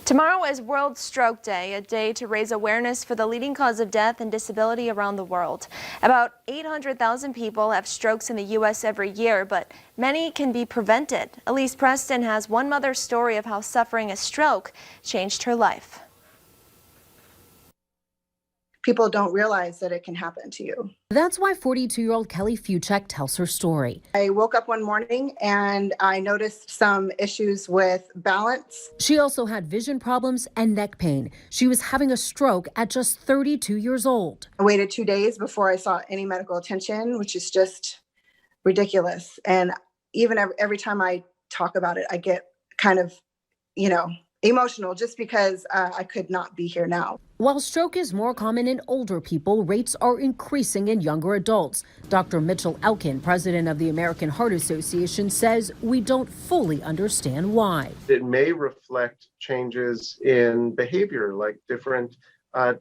Tomorrow is World Stroke Day, a day to raise awareness for the leading cause of death and disability around the world. About 800,000 people have strokes in the U.S. every year, but many can be prevented. Elise Preston has one mother's story of how suffering a stroke changed her life. People don't realize that it can happen to you. That's why 42-year-old Kelly Fuchek tells her story. I woke up one morning and I noticed some issues with balance. She also had vision problems and neck pain. She was having a stroke at just 32 years old. I waited 2 days before I saw any medical attention, which is just ridiculous. And even every time I talk about it, I get kind of, emotional just because I could not be here now. While stroke is more common in older people, rates are increasing in younger adults. Dr. Mitchell Elkin, president of the American Heart Association, says we don't fully understand why. It may reflect changes in behavior, like different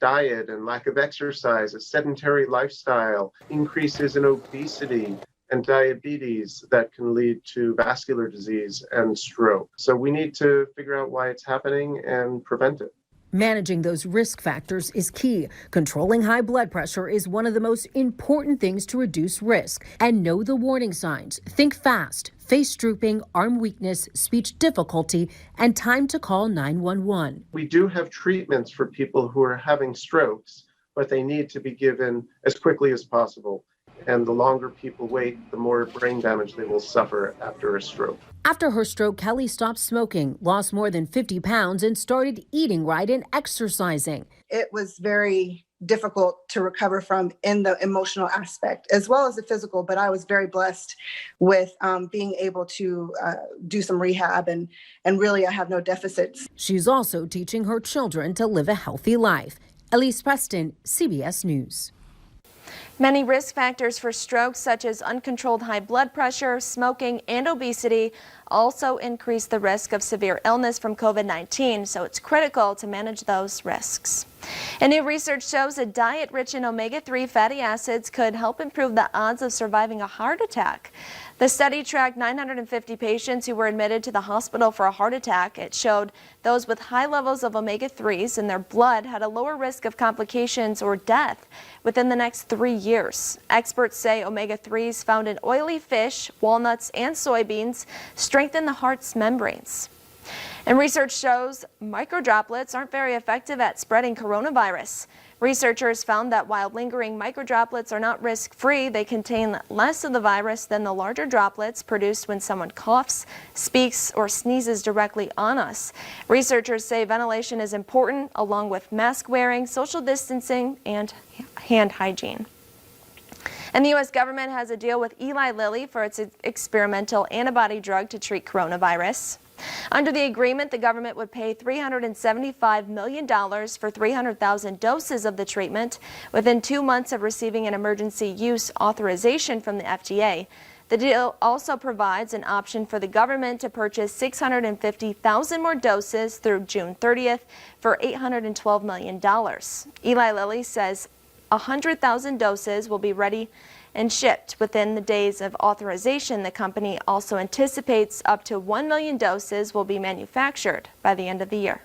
diet and lack of exercise, a sedentary lifestyle, increases in obesity and diabetes that can lead to vascular disease and stroke. So we need to figure out why it's happening and prevent it. Managing those risk factors is key. Controlling high blood pressure is one of the most important things to reduce risk. And know the warning signs. Think fast, face drooping, arm weakness, speech difficulty, and time to call 911. We do have treatments for people who are having strokes, but they need to be given as quickly as possible. And the longer people wait, the more brain damage they will suffer after a stroke. After her stroke, Kelly stopped smoking, lost more than 50 pounds, and started eating right and exercising. It was very difficult to recover from in the emotional aspect as well as the physical, but I was very blessed with being able to do some rehab and really I have no deficits. She's also teaching her children to live a healthy life. Elise Preston, CBS News. Many risk factors for stroke, such as uncontrolled high blood pressure, smoking, and obesity, also increase the risk of severe illness from COVID-19, so it's critical to manage those risks. And new research shows a diet rich in omega-3 fatty acids could help improve the odds of surviving a heart attack. The study tracked 950 patients who were admitted to the hospital for a heart attack. It showed those with high levels of omega-3s in their blood had a lower risk of complications or death within the next 3 years. Experts say omega-3s found in oily fish, walnuts, and soybeans strengthen the heart's membranes. And research shows microdroplets aren't very effective at spreading coronavirus. Researchers found that while lingering microdroplets are not risk-free, they contain less of the virus than the larger droplets produced when someone coughs, speaks, or sneezes directly on us. Researchers say ventilation is important, along with mask wearing, social distancing, and hand hygiene. And the U.S. government has a deal with Eli Lilly for its experimental antibody drug to treat coronavirus. Under the agreement, the government would pay $375 million for 300,000 doses of the treatment within 2 months of receiving an emergency use authorization from the FDA. The deal also provides an option for the government to purchase 650,000 more doses through June 30th for $812 million. Eli Lilly says 100,000 doses will be ready and shipped within the days of authorization. The company also anticipates up to 1 million doses will be manufactured by the end of the year.